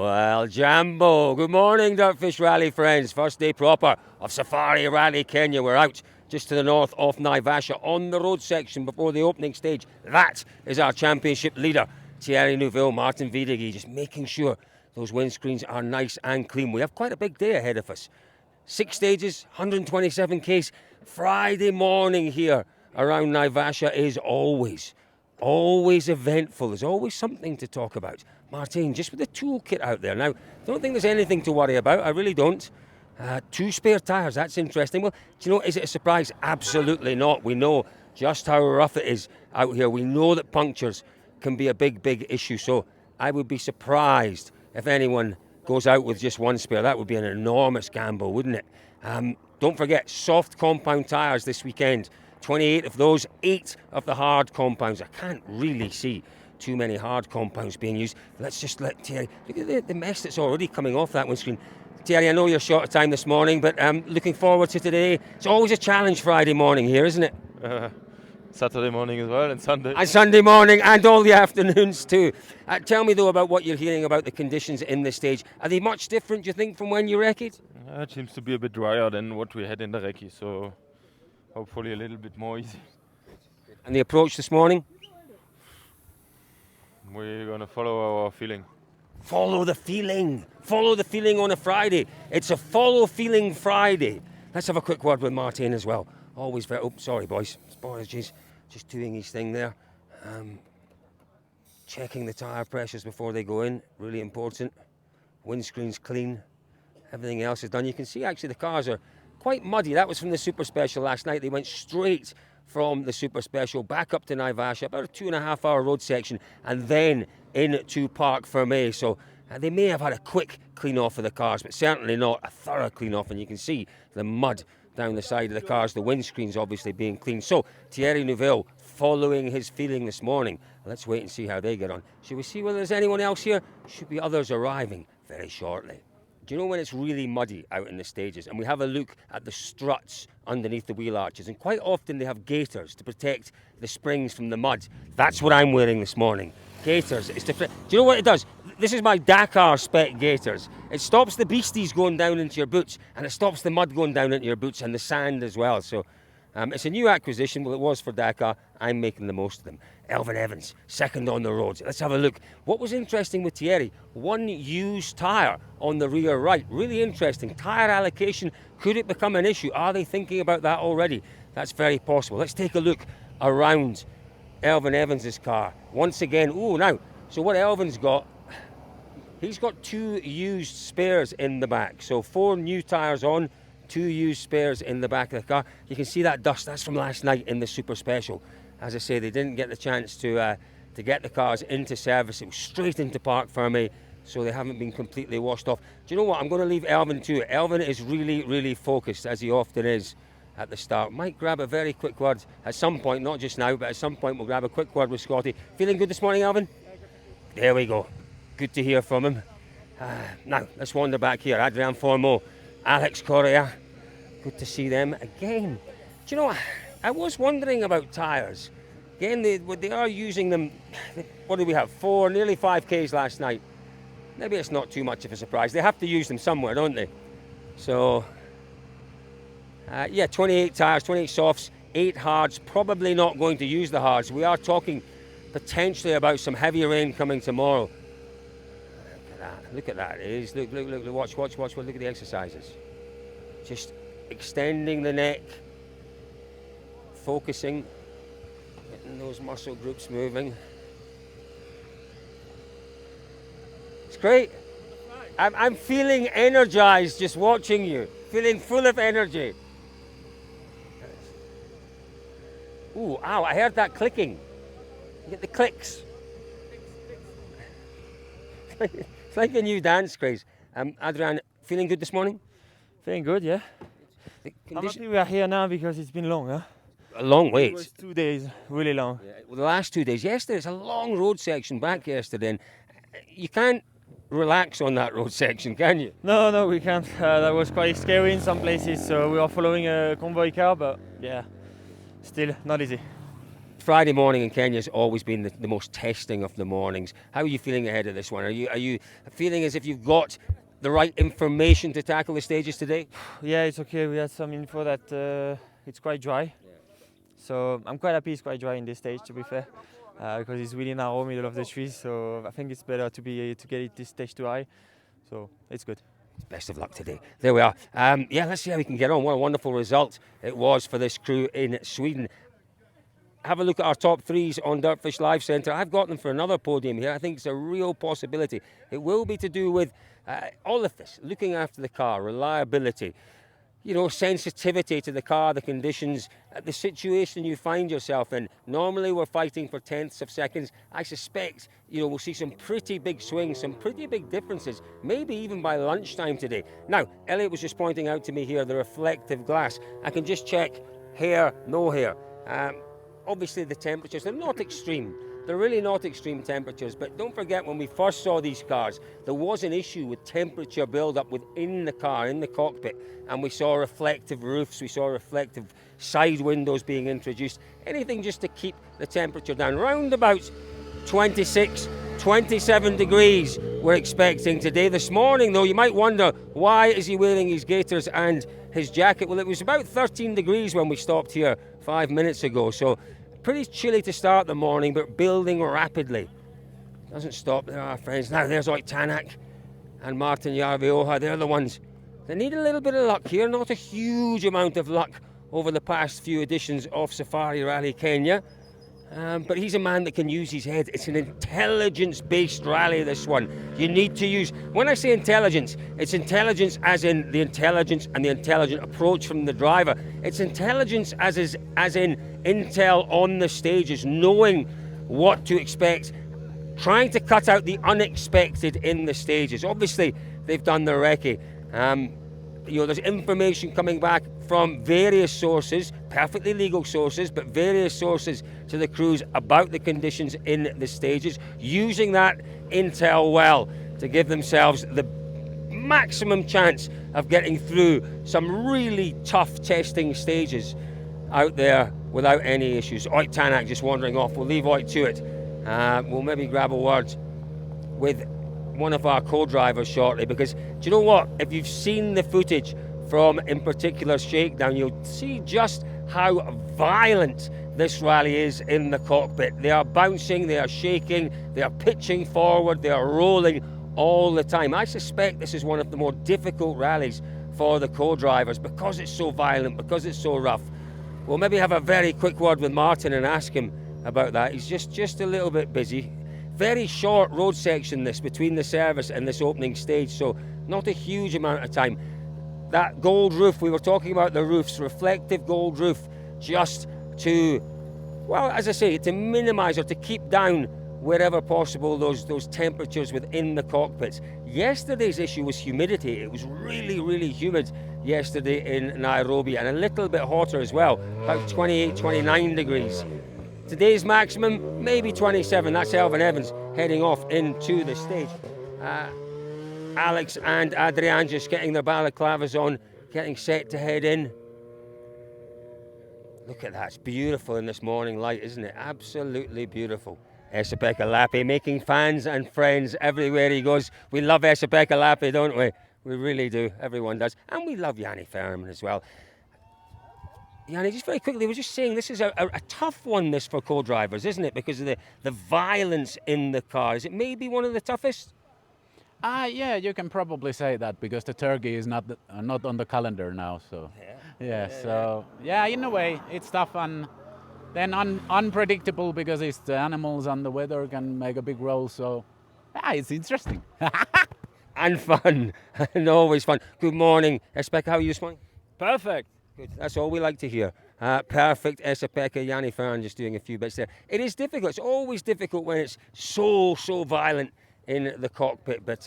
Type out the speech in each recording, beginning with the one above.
Well, Jambo, good morning, Dirtfish Rally friends. First day proper of Safari Rally Kenya. We're out just to the north of Naivasha on the road section before the opening stage. That is our championship leader, Thierry Neuville, Martin Videgui, just making sure those windscreens are nice and clean. We have quite a big day ahead of us. 6 stages, 127 Ks. Friday morning here around Naivasha is always eventful. There's always something to talk about. Martin, just with the toolkit out there. Now, don't think there's anything to worry about. I really don't. 2 spare tyres, that's interesting. Well, do you know, is it a surprise? Absolutely not. We know just how rough it is out here. We know that punctures can be a big issue. So I would be surprised if anyone goes out with just 1 spare. That would be an enormous gamble, wouldn't it? Don't forget, soft compound tyres this weekend. 28 of those, 8 of the hard compounds. I can't really see too many hard compounds being used. Let's just let Thierry, look at the mess that's already coming off that windscreen. Thierry, I know you're short of time this morning, but looking forward to today. It's always a challenge Friday morning here, isn't it? Saturday morning as well, and Sunday. And Sunday morning, and all the afternoons too. Tell me though about what you're hearing about the conditions in the stage. Are they much different, do you think, from when you wrecked? It seems to be a bit drier than what we had in the recce, so hopefully a little bit more easy. And the approach this morning? We're going to follow our feeling. Follow the feeling. Follow the feeling on a Friday. It's a follow feeling Friday. Let's have a quick word with Martin as well. Always very... Oh, sorry, boys. Apologies. Just doing his thing there. Checking the tyre pressures before they go in. Really important. Windscreen's clean. Everything else is done. You can see, actually, the cars are quite muddy. That was from the Super Special last night. They went straight from the Super Special back up to Naivasha, about a 2.5 hour road section, and then into Parc Fermé. So they may have had a quick clean off of the cars, but certainly not a thorough clean off. And you can see the mud down the side of the cars, the windscreens obviously being cleaned. So Thierry Neuville following his feeling this morning. Let's wait and see how they get on. Should we see whether there's anyone else here? Should be others arriving very shortly. Do you know when it's really muddy out in the stages and we have a look at the struts underneath the wheel arches, and quite often they have gaiters to protect the springs from the mud? That's what I'm wearing this morning. Gaiters. Do you know what it does? This is my Dakar spec gaiters. It stops the beasties going down into your boots, and it stops the mud going down into your boots and the sand as well. So it's a new acquisition. Well, it was for Dakar. I'm making the most of them. Elfyn Evans, second on the roads. Let's have a look. What was interesting with Thierry, 1 used tyre on the rear right. Really interesting. Tyre allocation, could it become an issue? Are they thinking about that already? That's very possible. Let's take a look around Elfyn Evans' car. Once again, now, so what Elfyn's got, he's got 2 used spares in the back. So 4 new tyres on, 2 used spares in the back of the car. You can see that dust, that's from last night in the Super Special. As I say, they didn't get the chance to get the cars into service. It was straight into Parc Fermé, so they haven't been completely washed off. Do you know what? I'm going to leave Elfyn to it. Elfyn is really focused, as he often is at the start. Might grab a very quick word at some point, not just now, but at some point we'll grab a quick word with Scotty. Feeling good this morning, Elfyn? There we go. Good to hear from him. Now, let's wander back here. Adrian Formeau, Alex Correa. Good to see them again. Do you know what? I was wondering about tyres. Again, they are using them. What do we have? 4, nearly 5 Ks last night. Maybe it's not too much of a surprise. They have to use them somewhere, don't they? So, 28 tyres, 28 softs, 8 hards. Probably not going to use the hards. We are talking potentially about some heavy rain coming tomorrow. Look at that. It is. Look, watch. Look at the exercises. Just extending the neck. Focusing, getting those muscle groups moving. It's great. I'm feeling energized just watching you, feeling full of energy. Ooh, ow, I heard that clicking. You get the clicks. It's like a new dance craze. Adrian, feeling good this morning? Feeling good, yeah. I'm happy we are here now because it's been long, huh? A long wait. It was 2 days, really long. Yeah, well, the last 2 days. Yesterday, it's a long road section back yesterday. And you can't relax on that road section, can you? No, we can't. That was quite scary in some places. So we are following a convoy car, but yeah, still not easy. Friday morning in Kenya has always been the most testing of the mornings. How are you feeling ahead of this one? Are you feeling as if you've got the right information to tackle the stages today? Yeah, it's okay. We had some info that it's quite dry. So I'm quite happy it's quite dry in this stage, to be fair, because it's really narrow, middle of the trees. So I think it's better to get it this stage too high. So it's good. Best of luck today. There we are. Yeah, let's see how we can get on. What a wonderful result it was for this crew in Sweden. Have a look at our top threes on Dirtfish Live Centre. I've got them for another podium here. I think it's a real possibility. It will be to do with all of this, looking after the car, reliability, sensitivity to the car, the conditions, the situation you find yourself in. Normally we're fighting for tenths of seconds. I suspect, we'll see some pretty big swings, some pretty big differences, maybe even by lunchtime today. Now, Elliot was just pointing out to me here the reflective glass. I can just check hair, no hair. Obviously the temperatures, they're not extreme. They're really not extreme temperatures, but don't forget when we first saw these cars, there was an issue with temperature build-up within the car, in the cockpit, and we saw reflective roofs, we saw reflective side windows being introduced, anything just to keep the temperature down. Round about 26, 27 degrees we're expecting today. This morning, though, you might wonder, why is he wearing his gaiters and his jacket? Well, it was about 13 degrees when we stopped here 5 minutes ago, so pretty chilly to start the morning, but building rapidly. Doesn't stop there, our friends. Now there's Oitanak and Martin Järveoja. They're the ones that need a little bit of luck here. Not a huge amount of luck over the past few editions of Safari Rally Kenya. But he's a man that can use his head. It's an intelligence-based rally, this one. You need to use... When I say intelligence, it's intelligence as in the intelligence and the intelligent approach from the driver. It's intelligence as in intel on the stages, knowing what to expect, trying to cut out the unexpected in the stages. Obviously, they've done the recce. There's information coming back from various sources, perfectly legal sources, but various sources to the crews about the conditions in the stages, using that intel well to give themselves the maximum chance of getting through some really tough testing stages out there without any issues. Oitanak just wandering off. We'll leave Oit to it. We'll maybe grab a word with one of our co-drivers shortly, because do you know what? If you've seen the footage from, in particular, Shakedown, you'll see just how violent this rally is in the cockpit. They are bouncing, they are shaking, they are pitching forward, they are rolling all the time. I suspect this is one of the more difficult rallies for the co-drivers because it's so violent, because it's so rough. We'll maybe have a very quick word with Martin and ask him about that. He's just a little bit busy. Very short road section this, between the service and this opening stage, so not a huge amount of time. That gold roof, we were talking about the roofs, reflective gold roof, just to, well, as I say, to minimise or to keep down wherever possible those temperatures within the cockpits. Yesterday's issue was humidity. It was really, really humid yesterday in Nairobi, and a little bit hotter as well, about 28, 29 degrees. Today's maximum, maybe 27. That's Elvin Evans heading off into the stage. Alex and Adrian just getting their balaclavas on, getting set to head in. Look at that, it's beautiful in this morning light, isn't it? Absolutely beautiful. Esa-Pekka Lappi making fans and friends everywhere he goes. We love Esa-Pekka Lappi, don't we? We really do, everyone does. And we love Yanni Ferman as well. Yanni, just very quickly, we're just saying this is a tough one, this, for co-drivers, isn't it? Because of the violence in the car. Is it maybe one of the toughest? Yeah, you can probably say that, because the turkey is not on the calendar now. So yeah, in a way it's tough, and then unpredictable, because it's the animals and the weather can make a big role. So yeah, it's interesting. And fun, and always fun. Good morning, Esa-Pekka. How are you this morning? Perfect. Good. That's all we like to hear. Perfect, Esa-Pekka. Yanni Ferman just doing a few bits there. It is difficult. It's always difficult when it's so violent in the cockpit, but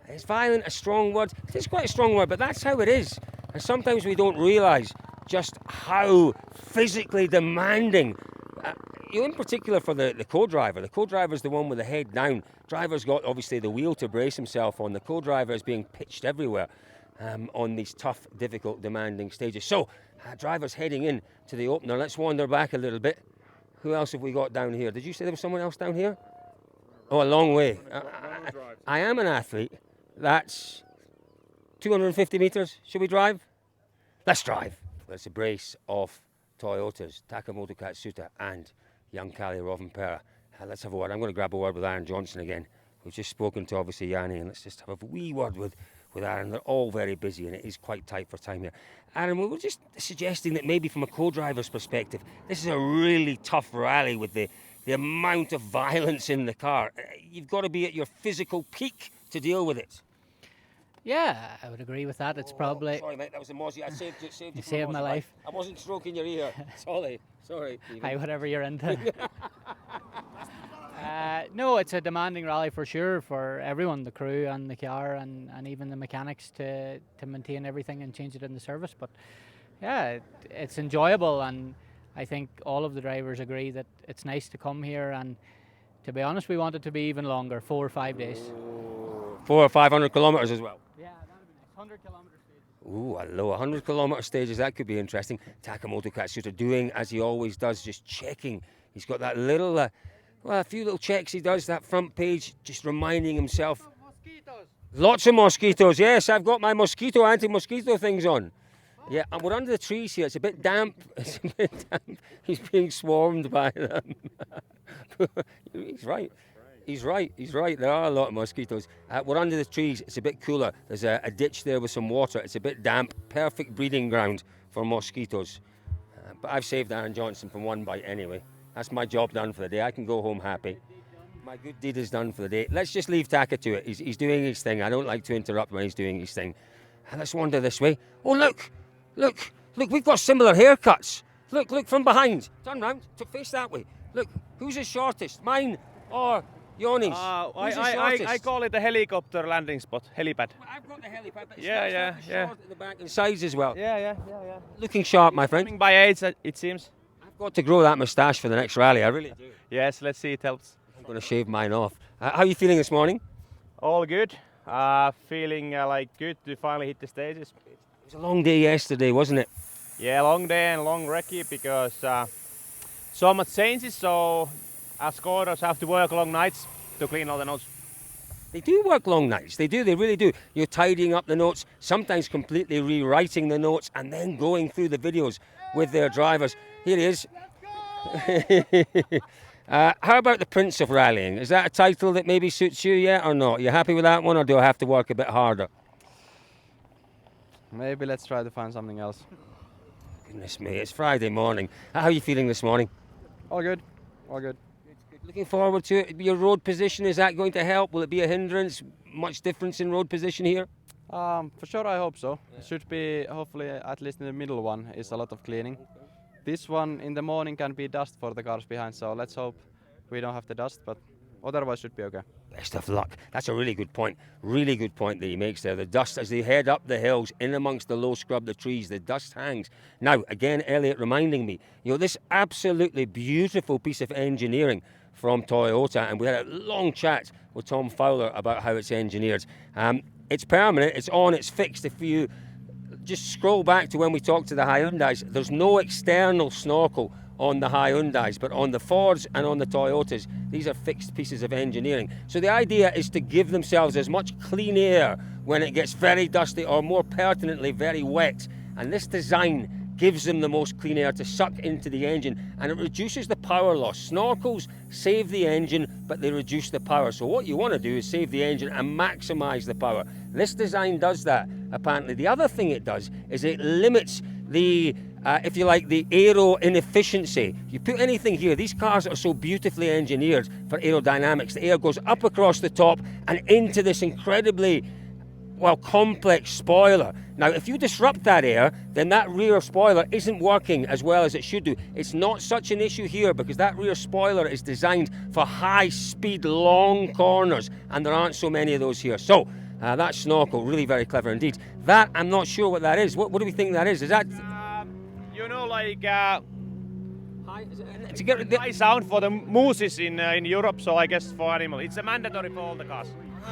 is violent a strong word? It is quite a strong word, but that's how it is. And sometimes we don't realise just how physically demanding, in particular for the co-driver. The co-driver is the one with the head down. Driver's got obviously the wheel to brace himself on. The co-driver is being pitched everywhere on these tough, difficult, demanding stages. So, drivers heading in to the opener. Let's wander back a little bit. Who else have we got down here? Did you say there was someone else down here? Oh, a long way. I am an athlete. That's 250 metres. Should we drive? Let's drive. Well, it's a brace of Toyotas, Takamoto Katsuta and young Kalle Rovanperä. Let's have a word. I'm going to grab a word with Aaron Johnson again. We've just spoken to obviously Yanni, and let's just have a wee word with Aaron. They're all very busy and it is quite tight for time here. Aaron, we were just suggesting that maybe from a co-driver's perspective, this is a really tough rally with the amount of violence in the car. You've got to be at your physical peak to deal with it. Yeah, I would agree with that. It's probably... Sorry, mate, that was a Mozzie. I saved you. You saved my life. I wasn't stroking your ear. Sorry. Hi, whatever you're into. No, it's a demanding rally for sure for everyone, the crew and the car and even the mechanics to maintain everything and change it in the service. But yeah, it's enjoyable, and I think all of the drivers agree that it's nice to come here, and to be honest, we want it to be even longer, 4 or 5 days. 400 or 500 kilometres as well. Yeah, that'd be nice. 100 kilometre stages. Ooh, hello, 100 kilometre stages, that could be interesting. Takamoto Katsuta doing as he always does, just checking. He's got that little, a few little checks he does, that front page, just reminding himself. Lots of mosquitoes, yes, I've got my anti-mosquito things on. Yeah, and we're under the trees here, it's a bit damp. He's being swarmed by them. He's right. He's right. There are a lot of mosquitoes. We're under the trees. It's a bit cooler. There's a ditch there with some water. It's a bit damp. Perfect breeding ground for mosquitoes. But I've saved Aaron Johnson from one bite anyway. That's my job done for the day. I can go home happy. My good deed is done for the day. Let's just leave Taka to it. He's doing his thing. I don't like to interrupt when he's doing his thing. And let's wander this way. Oh, look. We've got similar haircuts. Look from behind. Turn round. Face that way. Look, who's the shortest? Mine or Joni's? I call it a helicopter landing spot, helipad. Well, I've got the helipad, but Yeah. short at the back and sides as well. Yeah. Looking sharp, my friend. Coming by age, it seems. I've got to grow that moustache for the next rally, I really do. Yes, let's see, it helps. I'm going to shave mine off. How are you feeling this morning? All good. Feeling like good to finally hit the stages. It was a long day yesterday, wasn't it? Yeah, long day and long recce because so much changes, so as coders have to work long nights to clean all the notes. They do work long nights, they really do. You're tidying up the notes, sometimes completely rewriting the notes and then going through the videos with their drivers. Here he is. How about the Prince of Rallying? Is that a title that maybe suits you yet or not? You happy with that one, or do I have to work a bit harder? Maybe let's try to find something else. Goodness me, it's Friday morning. How are you feeling this morning? All good. Looking forward to it. Your road position, is that going to help? Will it be a hindrance? Much difference in road position here? For sure, I hope so. It should be, hopefully, at least in the middle one, is a lot of cleaning. This one in the morning can be dust for the cars behind, so let's hope we don't have the dust, but otherwise should be okay. Best of luck. That's a really good point that he makes there. The dust, as they head up the hills, in amongst the low scrub, the trees, the dust hangs. Now, again, Elliot reminding me, this absolutely beautiful piece of engineering from Toyota, and we had a long chat with Tom Fowler about how it's engineered. It's permanent, it's on, it's fixed. If you just scroll back to when we talked to the Hyundais, there's no external snorkel on the Hyundais, but on the Fords and on the Toyotas, these are fixed pieces of engineering. So the idea is to give themselves as much clean air when it gets very dusty, or more pertinently, very wet. And this design gives them the most clean air to suck into the engine, and it reduces the power loss. Snorkels save the engine, but they reduce the power. So what you want to do is save the engine and maximize the power. This design does that, apparently. The other thing it does is it limits the if you like, the aero inefficiency. You put anything here, these cars are so beautifully engineered for aerodynamics. The air goes up across the top and into this incredibly, complex spoiler. Now, if you disrupt that air, then that rear spoiler isn't working as well as it should do. It's not such an issue here because that rear spoiler is designed for high-speed, long corners, and there aren't so many of those here. So, that snorkel, really very clever indeed. That, I'm not sure what that is. What do we think that is? Is that... high sound for the mooses in Europe, so I guess for animals. It's a mandatory for all the cars.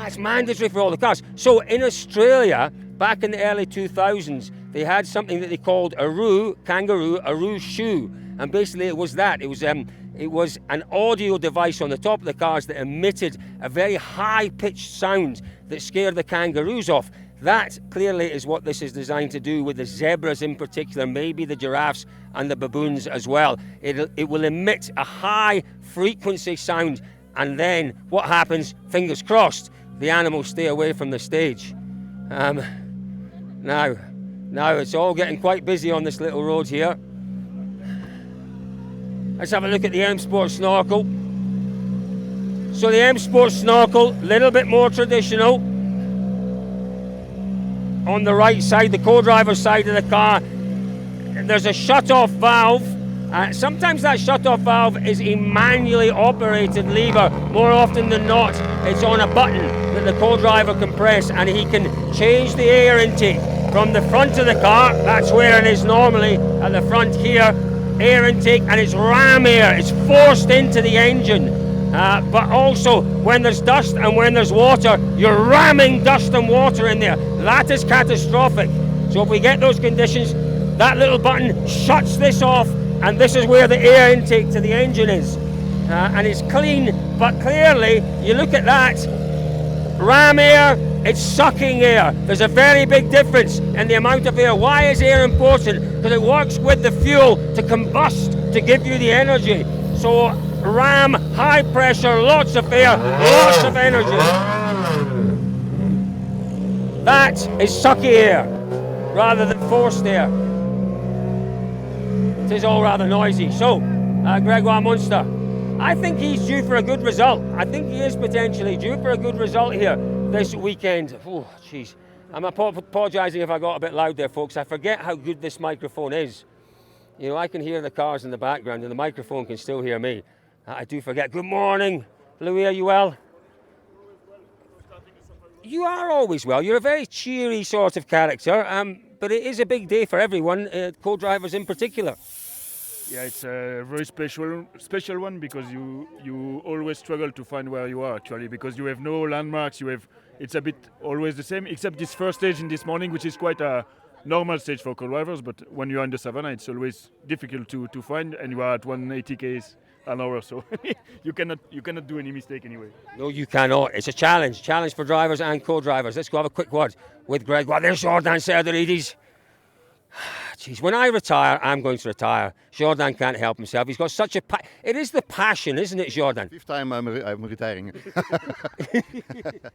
It's mandatory for all the cars. So in Australia, back in the early 2000s, they had something that they called a kangaroo shoe. And basically it was that. It was it was an audio device on the top of the cars that emitted a very high-pitched sound that scared the kangaroos off. That clearly is what this is designed to do with the zebras in particular, maybe the giraffes and the baboons as well. It will emit a high-frequency sound, and then what happens, fingers crossed, the animals stay away from the stage. Now it's all getting quite busy on this little road here. Let's have a look at the M Sport snorkel. So the M Sport snorkel, a little bit more traditional. On the right side, the co-driver's side of the car, there's a shut-off valve. Sometimes that shut-off valve is a manually operated lever. More often than not, it's on a button that the co-driver can press, and he can change the air intake from the front of the car. That's where it is normally, at the front here. Air intake, and it's ram air. It's forced into the engine. But also, when there's dust and when there's water, you're ramming dust and water in there. That is catastrophic. So if we get those conditions, that little button shuts this off, and this is where the air intake to the engine is. And it's clean, but clearly, you look at that, ram air, it's sucking air. There's a very big difference in the amount of air. Why is air important? Because it works with the fuel to combust, to give you the energy. So ram, high pressure, lots of air, lots of energy. That is sucky air rather than forced air. It is all rather noisy. So, Gregoire Munster, I think he's due for a good result. I think he is potentially due for a good result here this weekend. Oh, jeez. I'm apologising if I got a bit loud there, folks. I forget how good this microphone is. You know, I can hear the cars in the background and the microphone can still hear me. I do forget. Good morning, Louis, are you well? You are always well. You're a very cheery sort of character, but it is a big day for everyone, co-drivers in particular. Yeah, it's a very special one because you always struggle to find where you are actually, because you have no landmarks. It's a bit always the same, except this first stage in this morning, which is quite a normal stage for co-drivers. But when you are in the savannah, it's always difficult to find, and you are at 180 km an hour, so you cannot do any mistake anyway. No, you cannot. It's a challenge for drivers and co-drivers. Let's go have a quick word with Greg. Well, there's Jordan Serdaridis. Jeez, when I retire, I'm going to retire. Jordan can't help himself. He's got such a it is the passion, isn't it, Jordan? Fifth time I'm retiring.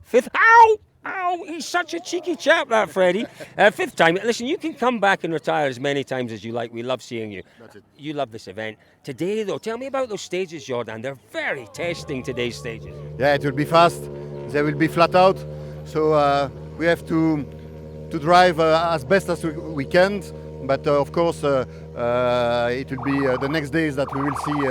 Fifth? Ow! Ow! He's such a cheeky chap, that Freddie. Fifth time. Listen, you can come back and retire as many times as you like. We love seeing you. That's it. You love this event. Today, though, tell me about those stages, Jordan. They're very testing, today's stages. Yeah, it will be fast. They will be flat out. So we have to drive as best as we can. But of course, it will be the next days that we will see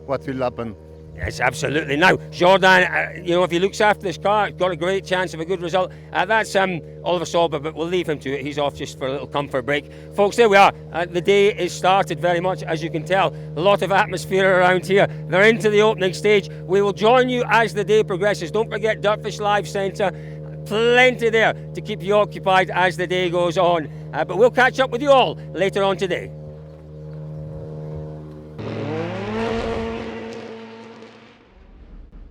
what will happen. Yes, absolutely. Now, Jordan, you know, if he looks after this car, got a great chance of a good result. That's Oliver Solberg, but we'll leave him to it. He's off just for a little comfort break. Folks, there we are. The day is started very much, as you can tell. A lot of atmosphere around here. They're into the opening stage. We will join you as the day progresses. Don't forget Dirtfish Live Centre. Plenty there to keep you occupied as the day goes on. But we'll catch up with you all later on today.